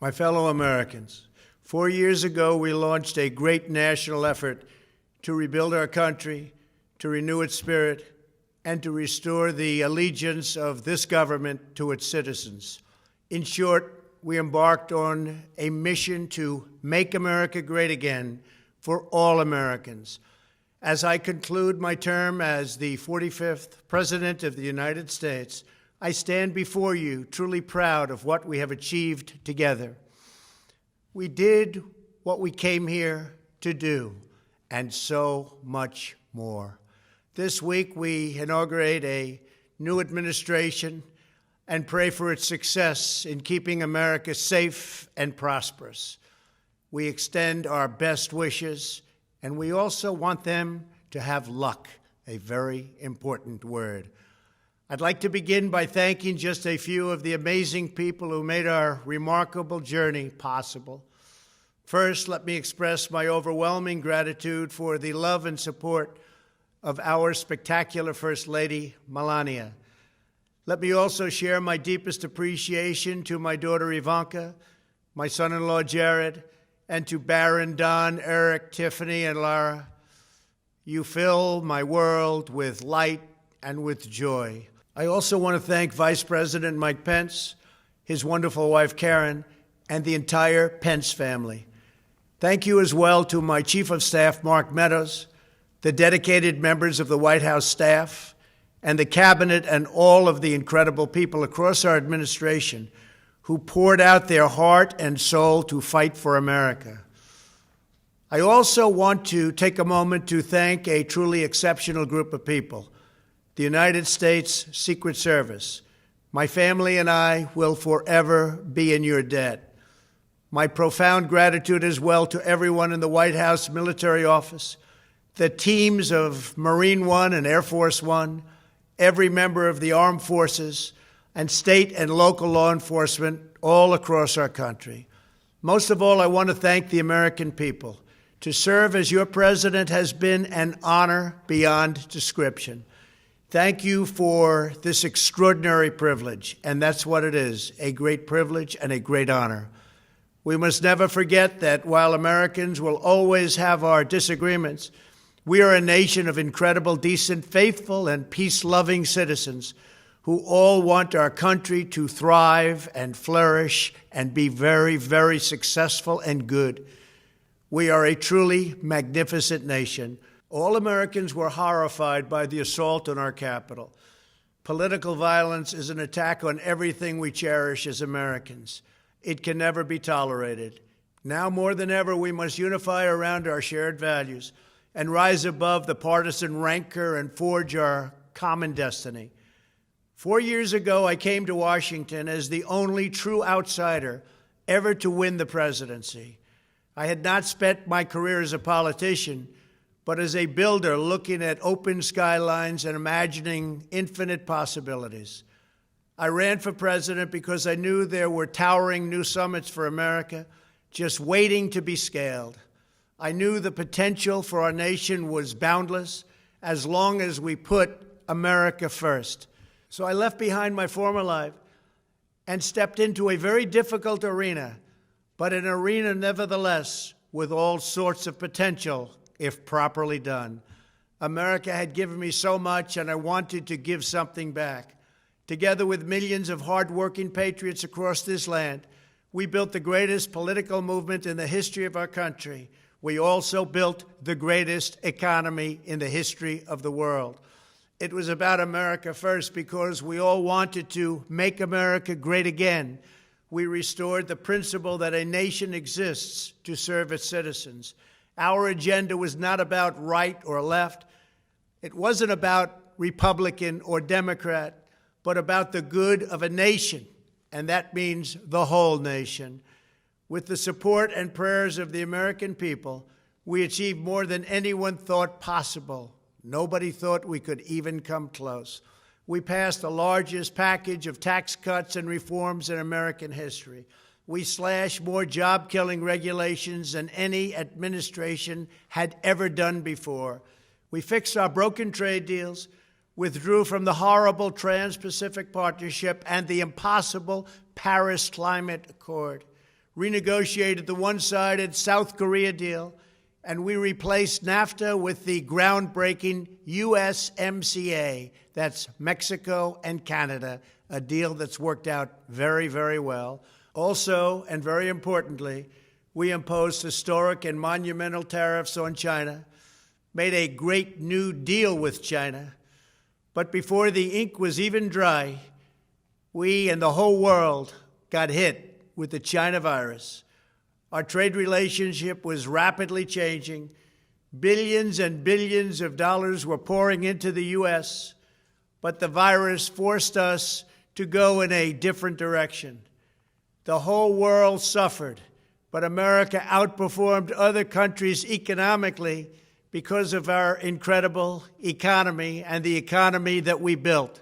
My fellow Americans, 4 years ago, we launched a great national effort to rebuild our country, to renew its spirit, and to restore the allegiance of this government to its citizens. In short, we embarked on a mission to make America great again for all Americans. As I conclude my term as the 45th President of the United States, I stand before you truly proud of what we have achieved together. We did what we came here to do, and so much more. This week, we inaugurate a new administration and pray for its success in keeping America safe and prosperous. We extend our best wishes, and we also want them to have luck, a very important word. I'd like to begin by thanking just a few of the amazing people who made our remarkable journey possible. First, let me express my overwhelming gratitude for the love and support of our spectacular First Lady, Melania. Let me also share my deepest appreciation to my daughter Ivanka, my son-in-law Jared, and to Barron, Don, Eric, Tiffany, and Lara. You fill my world with light and with joy. I also want to thank Vice President Mike Pence, his wonderful wife Karen, and the entire Pence family. Thank you as well to my Chief of Staff, Mark Meadows, the dedicated members of the White House staff, and the Cabinet, and all of the incredible people across our administration who poured out their heart and soul to fight for America. I also want to take a moment to thank a truly exceptional group of people, the United States Secret Service. My family and I will forever be in your debt. My profound gratitude as well to everyone in the White House Military Office, the teams of Marine One and Air Force One, every member of the armed forces, and state and local law enforcement all across our country. Most of all, I want to thank the American people. To serve as your president has been an honor beyond description. Thank you for this extraordinary privilege, and that's what it is, a great privilege and a great honor. We must never forget that while Americans will always have our disagreements, we are a nation of incredible, decent, faithful, and peace-loving citizens who all want our country to thrive and flourish and be very, very successful and good. We are a truly magnificent nation. All Americans were horrified by the assault on our Capitol. Political violence is an attack on everything we cherish as Americans. It can never be tolerated. Now more than ever, we must unify around our shared values and rise above the partisan rancor and forge our common destiny. 4 years ago, I came to Washington as the only true outsider ever to win the presidency. I had not spent my career as a politician, but as a builder looking at open skylines and imagining infinite possibilities. I ran for president because I knew there were towering new summits for America just waiting to be scaled. I knew the potential for our nation was boundless as long as we put America first. So I left behind my former life and stepped into a very difficult arena, but an arena nevertheless with all sorts of potential if properly done. America had given me so much, and I wanted to give something back. Together with millions of hardworking patriots across this land, we built the greatest political movement in the history of our country. We also built the greatest economy in the history of the world. It was about America first because we all wanted to make America great again. We restored the principle that a nation exists to serve its citizens. Our agenda was not about right or left. It wasn't about Republican or Democrat, but about the good of a nation, and that means the whole nation. With the support and prayers of the American people, we achieved more than anyone thought possible. Nobody thought we could even come close. We passed the largest package of tax cuts and reforms in American history. We slashed more job-killing regulations than any administration had ever done before. We fixed our broken trade deals, withdrew from the horrible Trans-Pacific Partnership and the impossible Paris Climate Accord, renegotiated the one-sided South Korea deal, and we replaced NAFTA with the groundbreaking USMCA. That's Mexico and Canada, a deal that's worked out very, very well. Also, and very importantly, we imposed historic and monumental tariffs on China, made a great new deal with China. But before the ink was even dry, we and the whole world got hit with the China virus. Our trade relationship was rapidly changing. Billions and billions of dollars were pouring into the U.S., but the virus forced us to go in a different direction. The whole world suffered, but America outperformed other countries economically because of our incredible economy and the economy that we built.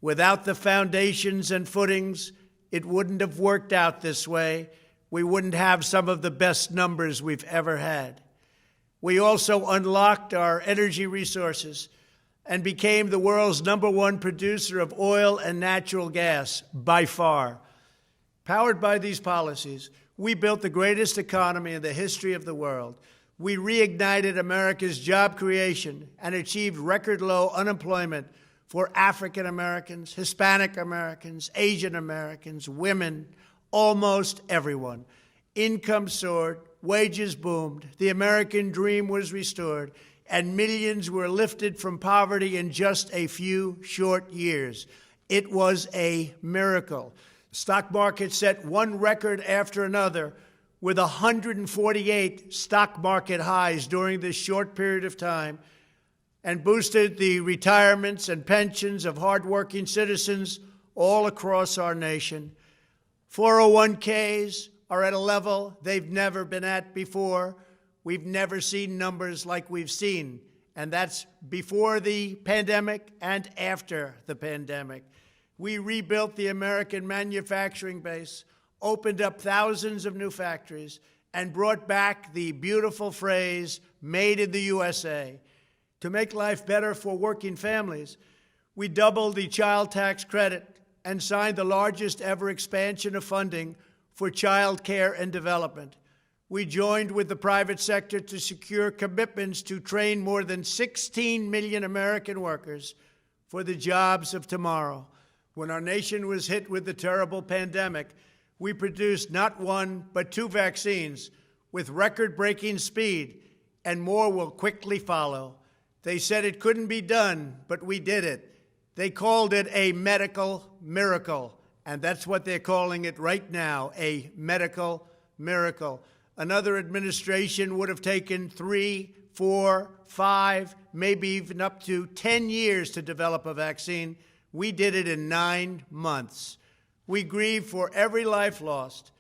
Without the foundations and footings, it wouldn't have worked out this way. We wouldn't have some of the best numbers we've ever had. We also unlocked our energy resources and became the world's #1 producer of oil and natural gas, by far. Powered by these policies, we built the greatest economy in the history of the world. We reignited America's job creation and achieved record low unemployment for African Americans, Hispanic Americans, Asian Americans, women, almost everyone. Income soared, wages boomed, the American dream was restored, and millions were lifted from poverty in just a few short years. It was a miracle. The stock market set one record after another, with 148 stock market highs during this short period of time, and boosted the retirements and pensions of hardworking citizens all across our nation. 401ks are at a level they've never been at before. We've never seen numbers like we've seen, and that's before the pandemic and after the pandemic. We rebuilt the American manufacturing base, opened up thousands of new factories, and brought back the beautiful phrase, "Made in the USA." To make life better for working families, we doubled the child tax credit and signed the largest ever expansion of funding for child care and development. We joined with the private sector to secure commitments to train more than 16 million American workers for the jobs of tomorrow. When our nation was hit with the terrible pandemic, we produced not one, but 2 vaccines with record-breaking speed, and more will quickly follow. They said it couldn't be done, but we did it. They called it a medical miracle, and that's what they're calling it right now, a medical miracle. Another administration would have taken 3, 4, 5, maybe even up to 10 years to develop a vaccine. We did it in 9 months. We grieve for every life lost,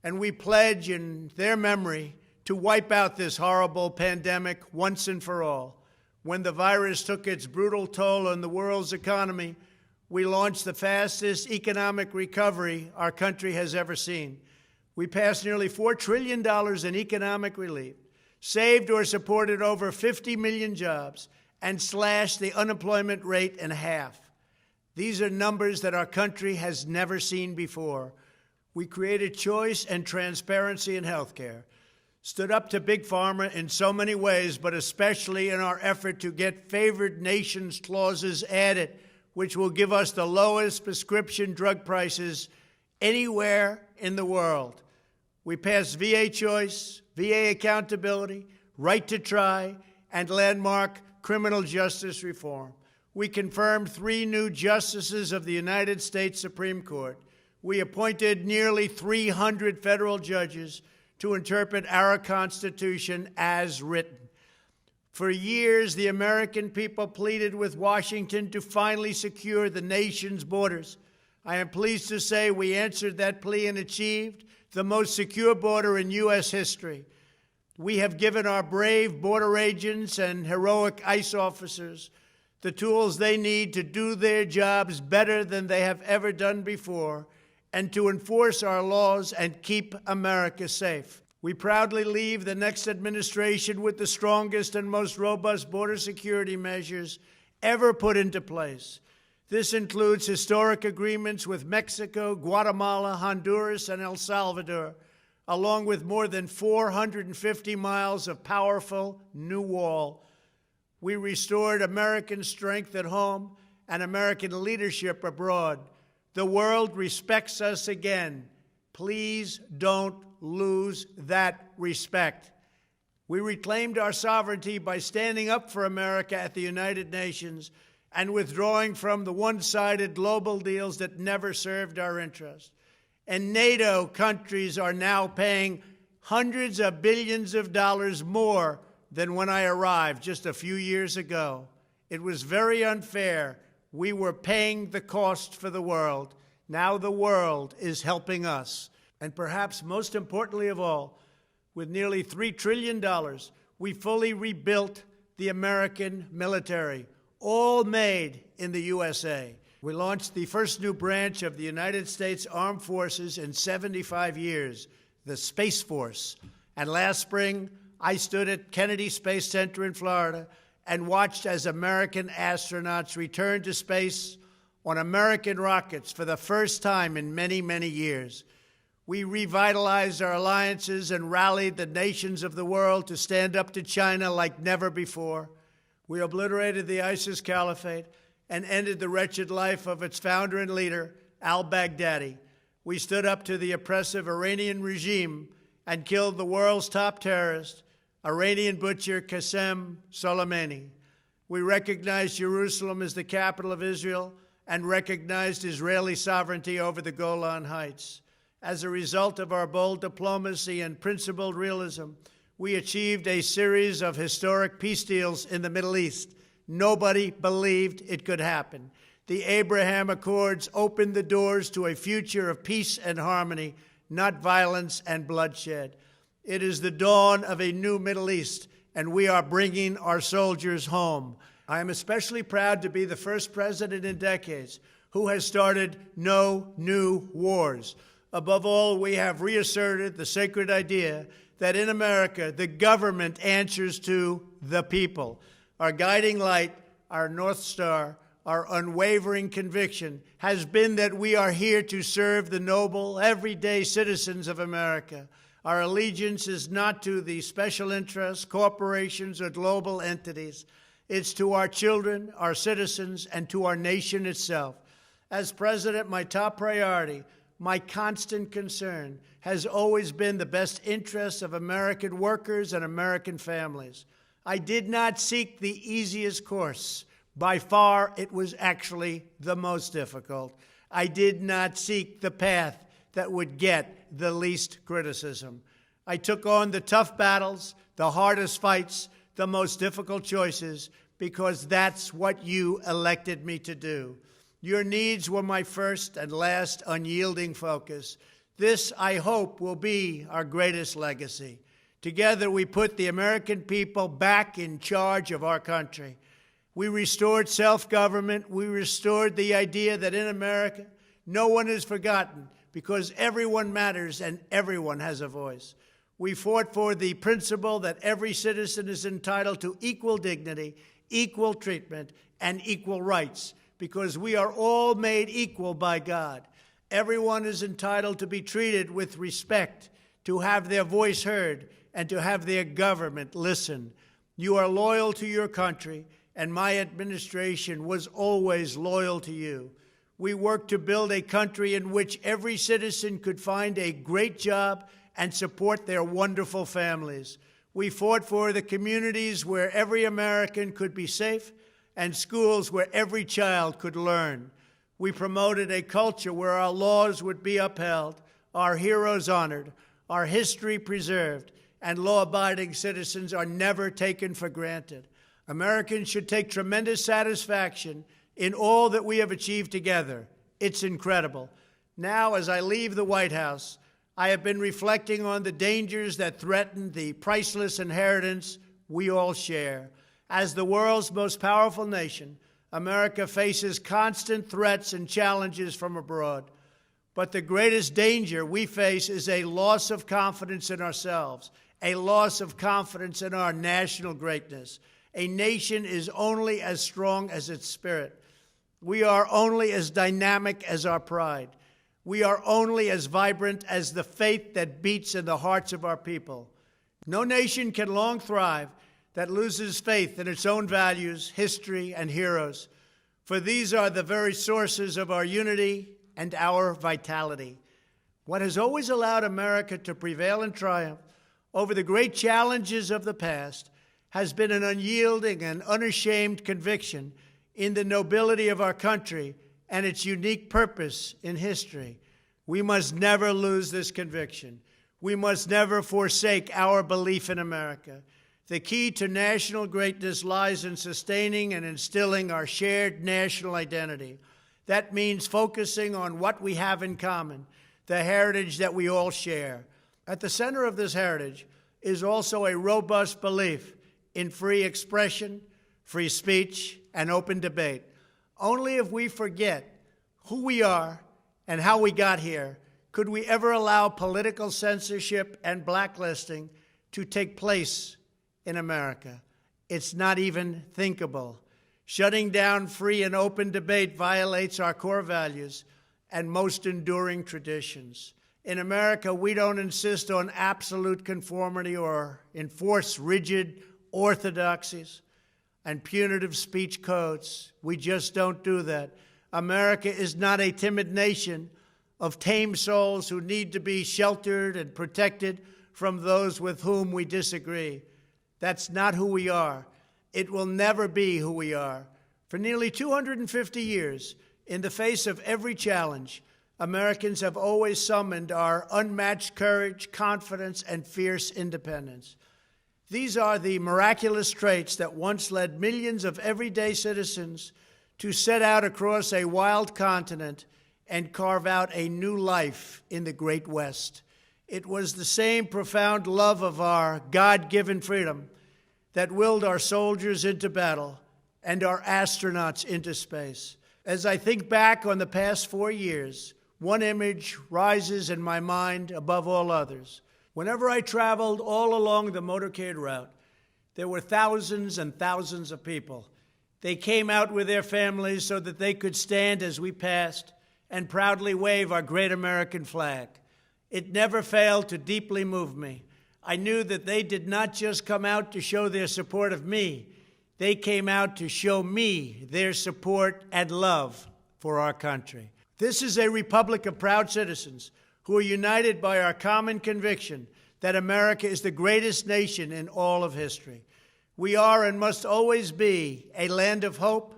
and we pledge in their memory to wipe out this horrible pandemic once and for all. When the virus took its brutal toll on the world's economy, we launched the fastest economic recovery our country has ever seen. We passed nearly $4 trillion in economic relief, saved or supported over 50 million jobs, and slashed the unemployment rate in half. These are numbers that our country has never seen before. We created choice and transparency in healthcare, stood up to Big Pharma in so many ways, but especially in our effort to get favored nations clauses added, which will give us the lowest prescription drug prices anywhere in the world. We passed VA choice, VA accountability, right to try, and landmark criminal justice reform. We confirmed 3 new justices of the United States Supreme Court. We appointed nearly 300 federal judges to interpret our Constitution as written. For years, the American people pleaded with Washington to finally secure the nation's borders. I am pleased to say we answered that plea and achieved the most secure border in U.S. history. We have given our brave border agents and heroic ICE officers the tools they need to do their jobs better than they have ever done before, and to enforce our laws and keep America safe. We proudly leave the next administration with the strongest and most robust border security measures ever put into place. This includes historic agreements with Mexico, Guatemala, Honduras, and El Salvador, along with more than 450 miles of powerful new wall. We restored American strength at home and American leadership abroad. The world respects us again. Please don't lose that respect. We reclaimed our sovereignty by standing up for America at the United Nations and withdrawing from the one-sided global deals that never served our interest. And NATO countries are now paying hundreds of billions of dollars more than when I arrived just a few years ago. It was very unfair. We were paying the cost for the world. Now the world is helping us. And perhaps most importantly of all, with nearly $3 trillion, we fully rebuilt the American military, all made in the USA. We launched the first new branch of the United States Armed Forces in 75 years, the Space Force. And last spring, I stood at Kennedy Space Center in Florida and watched as American astronauts returned to space on American rockets for the first time in many, many years. We revitalized our alliances and rallied the nations of the world to stand up to China like never before. We obliterated the ISIS caliphate and ended the wretched life of its founder and leader, al-Baghdadi. We stood up to the oppressive Iranian regime and killed the world's top terrorist, Iranian butcher Qasem Soleimani. We recognized Jerusalem as the capital of Israel and recognized Israeli sovereignty over the Golan Heights. As a result of our bold diplomacy and principled realism, we achieved a series of historic peace deals in the Middle East. Nobody believed it could happen. The Abraham Accords opened the doors to a future of peace and harmony, not violence and bloodshed. It is the dawn of a new Middle East, and we are bringing our soldiers home. I am especially proud to be the first president in decades who has started no new wars. Above all, we have reasserted the sacred idea that in America, the government answers to the people. Our guiding light, our North Star, our unwavering conviction has been that we are here to serve the noble, everyday citizens of America. Our allegiance is not to the special interests, corporations, or global entities. It's to our children, our citizens, and to our nation itself. As president, my top priority, my constant concern, has always been the best interests of American workers and American families. I did not seek the easiest course. By far, it was actually the most difficult. I did not seek the path that would get the least criticism. I took on the tough battles, the hardest fights, the most difficult choices, because that's what you elected me to do. Your needs were my first and last unyielding focus. This, I hope, will be our greatest legacy. Together, we put the American people back in charge of our country. We restored self-government. We restored the idea that in America, no one is forgotten because everyone matters and everyone has a voice. We fought for the principle that every citizen is entitled to equal dignity, equal treatment, and equal rights, because we are all made equal by God. Everyone is entitled to be treated with respect, to have their voice heard, and to have their government listen. You are loyal to your country, and my administration was always loyal to you. We worked to build a country in which every citizen could find a great job and support their wonderful families. We fought for the communities where every American could be safe and schools where every child could learn. We promoted a culture where our laws would be upheld, our heroes honored, our history preserved, and law-abiding citizens are never taken for granted. Americans should take tremendous satisfaction in all that we have achieved together. It's incredible. Now, as I leave the White House, I have been reflecting on the dangers that threaten the priceless inheritance we all share. As the world's most powerful nation, America faces constant threats and challenges from abroad. But the greatest danger we face is a loss of confidence in ourselves, a loss of confidence in our national greatness. A nation is only as strong as its spirit. We are only as dynamic as our pride. We are only as vibrant as the faith that beats in the hearts of our people. No nation can long thrive that loses faith in its own values, history, and heroes, for these are the very sources of our unity and our vitality. What has always allowed America to prevail and triumph over the great challenges of the past has been an unyielding and unashamed conviction in the nobility of our country and its unique purpose in history. We must never lose this conviction. We must never forsake our belief in America. The key to national greatness lies in sustaining and instilling our shared national identity. That means focusing on what we have in common, the heritage that we all share. At the center of this heritage is also a robust belief in free expression, free speech, and open debate. Only if we forget who we are and how we got here could we ever allow political censorship and blacklisting to take place in America. It's not even thinkable. Shutting down free and open debate violates our core values and most enduring traditions. In America, we don't insist on absolute conformity or enforce rigid orthodoxies and punitive speech codes. We just don't do that. America is not a timid nation of tame souls who need to be sheltered and protected from those with whom we disagree. That's not who we are. It will never be who we are. For nearly 250 years, in the face of every challenge, Americans have always summoned our unmatched courage, confidence, and fierce independence. These are the miraculous traits that once led millions of everyday citizens to set out across a wild continent and carve out a new life in the Great West. It was the same profound love of our God-given freedom that willed our soldiers into battle and our astronauts into space. As I think back on the past 4 years, one image rises in my mind above all others. Whenever I traveled all along the motorcade route, there were thousands and thousands of people. They came out with their families so that they could stand as we passed and proudly wave our great American flag. It never failed to deeply move me. I knew that they did not just come out to show their support of me. They came out to show me their support and love for our country. This is a republic of proud citizens who are united by our common conviction that America is the greatest nation in all of history. We are and must always be a land of hope,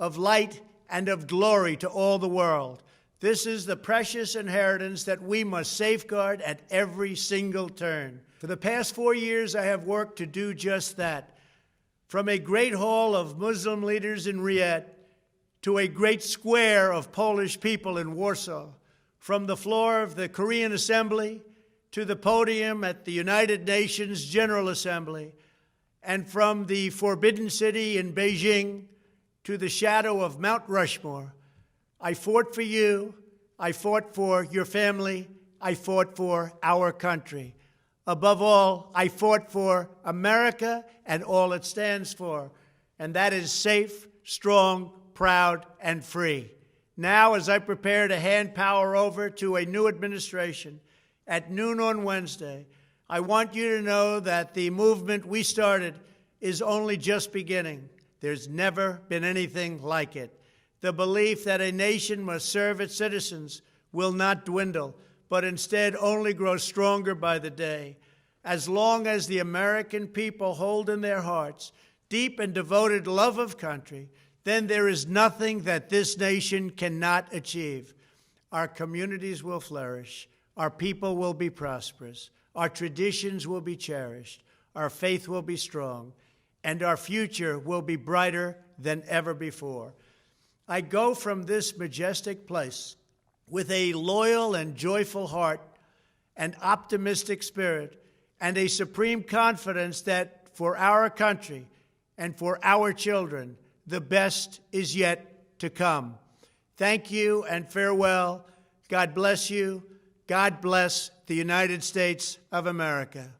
of light, and of glory to all the world. This is the precious inheritance that we must safeguard at every single turn. For the past 4 years, I have worked to do just that. From a great hall of Muslim leaders in Riyadh to a great square of Polish people in Warsaw, from the floor of the Korean Assembly to the podium at the United Nations General Assembly, and from the Forbidden City in Beijing to the shadow of Mount Rushmore, I fought for you, I fought for your family, I fought for our country. Above all, I fought for America and all it stands for, and that is safe, strong, proud, and free. Now, as I prepare to hand power over to a new administration at noon on Wednesday, I want you to know that the movement we started is only just beginning. There's never been anything like it. The belief that a nation must serve its citizens will not dwindle, but instead only grow stronger by the day. As long as the American people hold in their hearts deep and devoted love of country, then there is nothing that this nation cannot achieve. Our communities will flourish, our people will be prosperous, our traditions will be cherished, our faith will be strong, and our future will be brighter than ever before. I go from this majestic place with a loyal and joyful heart, an optimistic spirit, and a supreme confidence that for our country and for our children, the best is yet to come. Thank you and farewell. God bless you. God bless the United States of America.